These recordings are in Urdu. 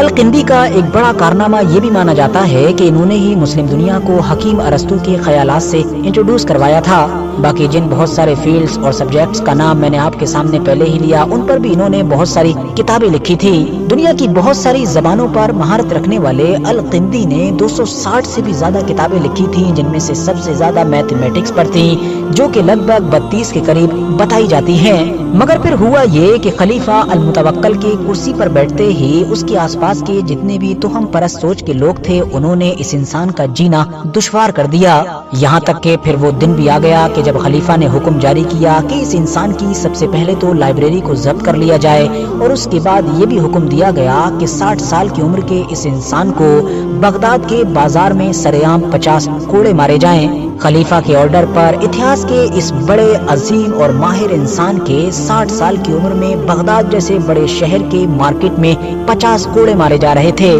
القندی کا ایک بڑا کارنامہ یہ بھی مانا جاتا ہے کہ انہوں نے ہی مسلم دنیا کو حکیم ارسطو کے خیالات سے انٹروڈیوس کروایا تھا۔ باقی جن بہت سارے فیلڈز اور سبجیکٹس کا نام میں نے آپ کے سامنے پہلے ہی لیا، ان پر بھی انہوں نے بہت ساری کتابیں لکھی تھی۔ دنیا کی بہت ساری زبانوں پر مہارت رکھنے والے القندی نے 260 سے بھی زیادہ کتابیں لکھی تھیں، جن میں سے سب سے زیادہ میتھمیٹکس پر تھیں، جو کہ لگ بھگ 32 کے قریب بتائی جاتی ہیں۔ مگر پھر ہوا یہ کہ خلیفہ المتوکل کی کرسی پر بیٹھتے ہی اس کے آس پاس کے جتنے بھی توہم پرست سوچ کے لوگ تھے، انہوں نے اس انسان کا جینا دشوار کر دیا۔ یہاں تک کہ پھر وہ دن بھی آ گیا کہ جب خلیفہ نے حکم جاری کیا کہ اس انسان کی سب سے پہلے تو لائبریری کو ضبط کر لیا جائے، اور اس کے بعد یہ بھی حکم دیا گیا کہ 60 سال کی عمر کے اس انسان کو بغداد کے بازار میں سرے عام 50 کوڑے مارے جائیں۔ خلیفہ کے آرڈر پر اتہاس کے اس بڑے عظیم اور ماہر انسان کے 60 سال کی عمر میں بغداد جیسے بڑے شہر کے مارکیٹ میں 50 کوڑے مارے جا رہے تھے،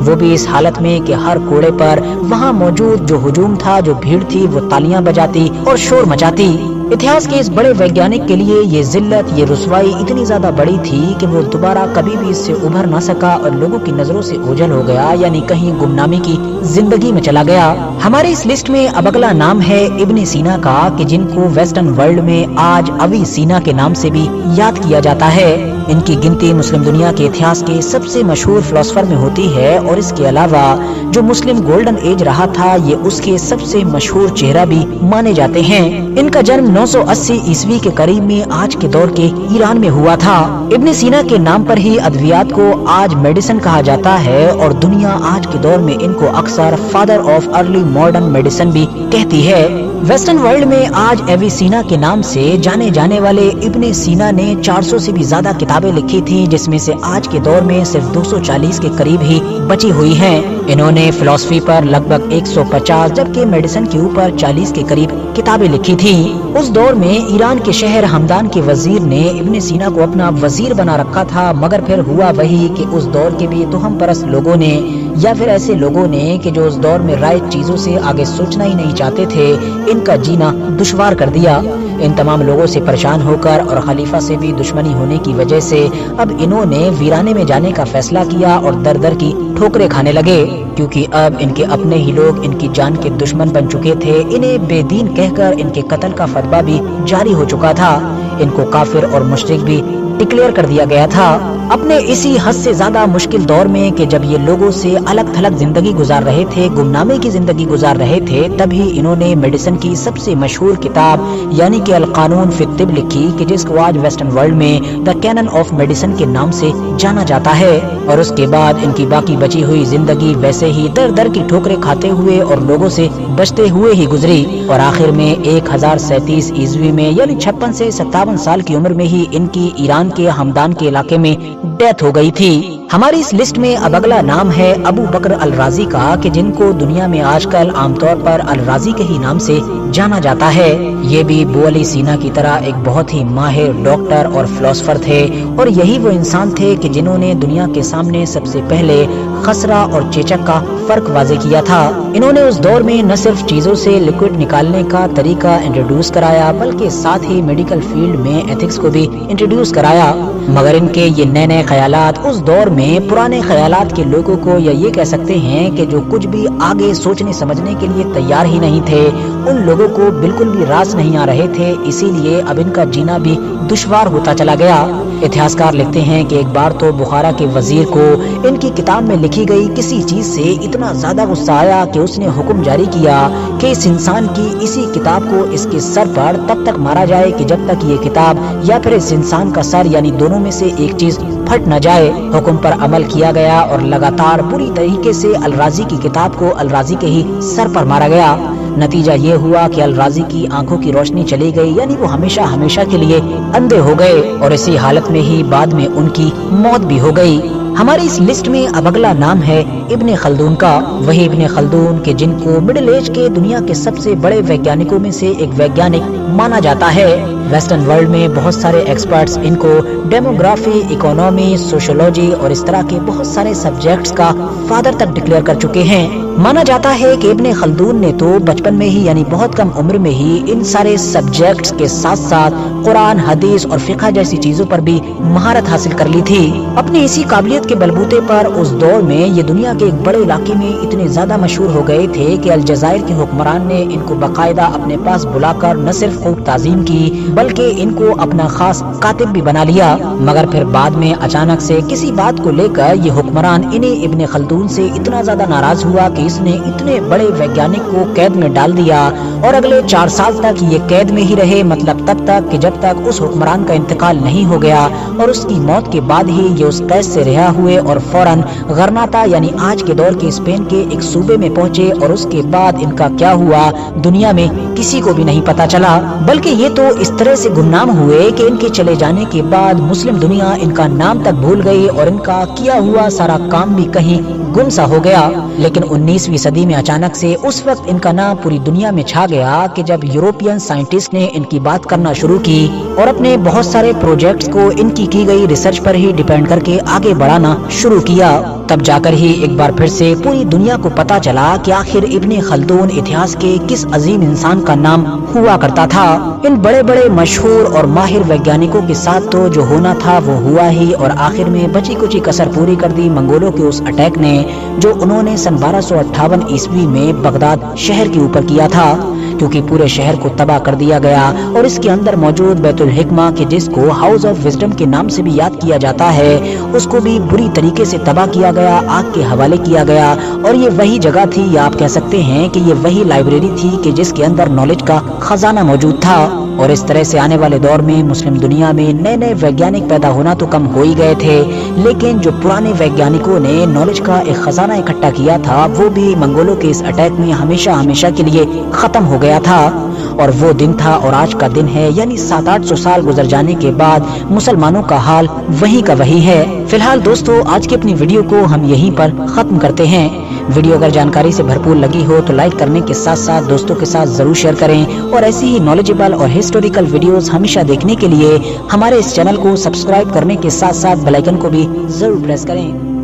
وہ بھی اس حالت میں کہ ہر کوڑے پر وہاں موجود جو ہجوم تھا، جو بھیڑ تھی، وہ تالیاں بجاتی اور شور مچاتی۔ اتہاس کے اس بڑے ویگیانک کے لیے یہ ذلت، یہ رسوائی اتنی زیادہ بڑی تھی کہ وہ دوبارہ کبھی بھی اس سے ابھر نہ سکا اور لوگوں کی نظروں سے اوجھل ہو گیا، یعنی کہیں گمنامی کی زندگی میں چلا گیا۔ ہمارے اس لسٹ میں اب اگلا نام ہے ابن سینا کا، کہ جن کو ویسٹرن ورلڈ میں آج ابی سینا کے نام سے بھی یاد کیا جاتا ہے۔ ان کی گنتی مسلم دنیا کے اتہاس کے سب سے مشہور فلسفر میں ہوتی ہے، اور اس کے علاوہ جو مسلم گولڈن ایج رہا تھا، یہ اس کے سب سے مشہور چہرہ بھی مانے جاتے ہیں۔ ان کا جنم 980 عیسوی کے قریب میں آج کے دور کے ایران میں ہوا تھا۔ ابن سینا کے نام پر ہی ادویات کو آج میڈیسن کہا جاتا ہے، اور دنیا آج کے دور میں ان کو اکثر father of early modern medicine بھی کہتی ہے۔ ویسٹرن ورلڈ میں آج ایوی سینا کے نام سے جانے جانے والے ابن سینا نے 400 سے بھی زیادہ کتابیں لکھی تھیں، جس میں سے آج کے دور میں صرف 240 کے قریب ہی بچی ہوئی ہیں۔ انہوں نے فلسفی پر لگ بھگ 150 جبکہ میڈیسن کے اوپر 40 کے قریب کتابیں لکھی تھیں۔ اس دور میں ایران کے شہر ہمدان کے وزیر نے ابن سینا کو اپنا وزیر بنا رکھا تھا، مگر پھر ہوا وہی کہ اس دور کے بھی توہم پرست لوگوں نے، یا پھر ایسے لوگوں نے کہ جو اس دور میں رائٹ چیزوں سے آگے سوچنا ہی نہیں چاہتے تھے، ان کا جینا دشوار کر دیا۔ ان تمام لوگوں سے پریشان ہو کر اور خلیفہ سے بھی دشمنی ہونے کی وجہ سے اب انہوں نے ویرانے میں جانے کا فیصلہ کیا اور در در کی ٹھوکریں کھانے لگے، کیونکہ اب ان کے اپنے ہی لوگ ان کی جان کے دشمن بن چکے تھے۔ انہیں بے دین کہہ کر ان کے قتل کا فتویٰ بھی جاری ہو چکا تھا، ان کو کافر اور مشرک بھی ڈکلیئر کر دیا گیا تھا۔ اپنے اسی حد سے زیادہ مشکل دور میں کہ جب یہ لوگوں سے الگ تھلگ زندگی گزار رہے تھے، گمنامی کی زندگی گزار رہے تھے، تبھی انہوں نے میڈیسن کی سب سے مشہور کتاب یعنی کہ القانون فی الطب لکھی، کہ جس کو آج ویسٹرن ورلڈ میں دا کینن آف میڈیسن کے نام سے جانا جاتا ہے۔ اور اس کے بعد ان کی باقی بچی ہوئی زندگی ویسے ہی در در کی ٹھوکریں کھاتے ہوئے اور لوگوں سے بچتے ہوئے ہی گزری، اور آخر میں 1037 عیسوی میں یعنی 56 سے 57 سال کی عمر میں ہی ان کی ایران کے ہمدان کے علاقے میں ڈیتھ ہو گئی تھی۔ ہماری اس لسٹ میں اب اگلا نام ہے ابو بکر الرازی کا، کہ جن کو دنیا میں آج کل عام طور پر الرازی کے ہی نام سے جانا جاتا ہے۔ یہ بھی ابو علی سینا کی طرح ایک بہت ہی ماہر ڈاکٹر اور فلسفر تھے، اور یہی وہ انسان تھے کہ جنہوں نے دنیا کے سامنے سب سے پہلے خسرہ اور چیچک کا فرق واضح کیا تھا۔ انہوں نے اس دور میں نہ صرف چیزوں سے لکوڈ نکالنے کا طریقہ انٹروڈیوس کرایا، بلکہ ساتھ ہی میڈیکل فیلڈ میں ایتھکس کو بھی انٹروڈیوس کرایا۔ مگر ان کے یہ نئے نئے خیالات اس دور میں پرانے خیالات کے لوگوں کو، یا یہ کہہ سکتے ہیں کہ جو کچھ بھی آگے سوچنے سمجھنے کے لیے تیار ہی نہیں تھے، ان لوگوں کو بالکل بھی راس نہیں آ رہے تھے، اسی لیے اب ان کا جینا بھی دشوار ہوتا چلا گیا۔ اتہاسکار لکھتے ہیں کہ ایک بار تو بخارا کے وزیر کو ان کی کتاب میں لکھی گئی کسی چیز سے اتنا زیادہ غصہ آیا کہ اس نے حکم جاری کیا کہ اس انسان کی اسی کتاب کو اس کے سر پر تب تک مارا جائے کہ جب تک یہ کتاب یا پھر اس انسان کا سر یعنی دونوں میں سے ایک چیز پھٹ نہ جائے۔ حکم پر عمل کیا گیا اور لگاتار پوری طریقے سے الرازی کی کتاب کو الرازی کے ہی سر پر مارا گیا۔ نتیجہ یہ ہوا کہ الرازی کی آنکھوں کی روشنی چلی گئی، یعنی وہ ہمیشہ ہمیشہ کے لیے اندھے ہو گئے، اور اسی حالت میں ہی بعد میں ان کی موت بھی ہو گئی۔ ہماری اس لسٹ میں اب اگلا نام ہے ابن خلدون کا، وہی ابن خلدون کہ جن کو مڈل ایج کے دنیا کے سب سے بڑے ویگیانکوں میں سے ایک ویگیانک مانا جاتا ہے۔ ویسٹرن ورلڈ میں بہت سارے ایکسپرٹس ان کو ڈیموگرافی، اکانومی، سوشولوجی اور اس طرح کے بہت سارے سبجیکٹس کا فادر تک ڈکلیئر کر چکے ہیں۔ مانا جاتا ہے کہ ابن خلدون نے تو بچپن میں ہی یعنی بہت کم عمر میں ہی ان سارے سبجیکٹس کے ساتھ ساتھ قرآن، حدیث اور فقہ جیسی چیزوں پر بھی مہارت حاصل کر لی تھی۔ اپنی اسی قابلیت قوت کے بلبوتے پر اس دور میں یہ دنیا کے ایک بڑے علاقے میں اتنے زیادہ مشہور ہو گئے تھے کہ الجزائر کے حکمران نے ان کو باقاعدہ اپنے پاس بلا کر نہ صرف خوب تعظیم کی بلکہ ان کو اپنا خاص کاتب بھی بنا لیا۔ مگر پھر بعد میں اچانک سے کسی بات کو لے کر یہ حکمران انہیں ابن خلدون سے اتنا زیادہ ناراض ہوا کہ اس نے اتنے بڑے ویگیانک کو قید میں ڈال دیا اور اگلے 4 سال تک یہ قید میں ہی رہے، مطلب تب تک کہ جب تک اس حکمران کا انتقال نہیں ہو گیا، اور اس کی موت کے بعد ہی یہ اس قید سے رہا ہوئے اور فوراً غرناطہ یعنی آج کے دور کے اسپین کے ایک صوبے میں پہنچے، اور اس کے بعد ان کا کیا ہوا دنیا میں کسی کو بھی نہیں پتا چلا، بلکہ یہ تو اس طرح سے گمنام ہوئے کہ ان کے چلے جانے کے بعد مسلم دنیا ان کا نام تک بھول گئی اور ان کا کیا ہوا سارا کام بھی کہیں گم سا ہو گیا۔ لیکن 19ویں صدی میں اچانک سے اس وقت ان کا نام پوری دنیا میں چھا گیا کہ جب یوروپین سائنٹسٹ نے ان کی بات کرنا شروع کی اور اپنے بہت سارے پروجیکٹس کو ان کی گئی ریسرچ پر ہی ڈیپینڈ کر کے آگے بڑھانا شروع کیا، تب جا کر ہی ایک بار پھر سے پوری دنیا کو پتا چلا کہ آخر ابن خلدون اتہاس کے کس عظیم انسان کا نام ہوا کرتا تھا۔ ان بڑے بڑے مشہور اور ماہر ویگیانکوں کے ساتھ تو جو ہونا تھا وہ ہوا ہی، اور آخر میں بچی کچی کسر پوری کر دی منگولوں کے اس اٹیک نے جو انہوں نے سن 1258 عیسوی میں بغداد شہر کے اوپر کیا تھا، کیونکہ پورے شہر کو تباہ کر دیا گیا اور اس کے اندر موجود بیت الحکمہ کہ جس کو ہاؤس آف وزڈم کے نام سے بھی یاد کیا جاتا ہے، اس کو بھی بری طریقے سے تباہ کیا گیا، آگ کے حوالے کیا گیا، اور یہ وہی جگہ تھی یا آپ کہہ سکتے ہیں کہ یہ وہی لائبریری تھی کہ جس کے اندر نالج کا خزانہ موجود تھا۔ اور اس طرح سے آنے والے دور میں مسلم دنیا میں نئے نئے ویگیانک پیدا ہونا تو کم ہو ہی گئے تھے، لیکن جو پرانے ویگیانکوں نے نالج کا ایک خزانہ اکٹھا کیا تھا وہ بھی منگولوں کے اس اٹیک میں ہمیشہ کے لیے ختم ہو گیا تھا۔ اور وہ دن تھا اور آج کا دن ہے، یعنی 700-800 سال گزر جانے کے بعد مسلمانوں کا حال وہی کا وہی ہے۔ فی الحال دوستو آج کی اپنی ویڈیو کو ہم یہیں پر ختم کرتے ہیں۔ ویڈیو اگر جانکاری سے بھرپور لگی ہو تو لائک کرنے کے ساتھ ساتھ دوستوں کے ساتھ ضرور شیئر کریں، اور ایسی ہی نالجبل اور ہسٹوریکل ویڈیوز ہمیشہ دیکھنے کے لیے ہمارے اس چینل کو سبسکرائب کرنے کے ساتھ ساتھ بیل آئیکن کو بھی ضرور پریس کریں۔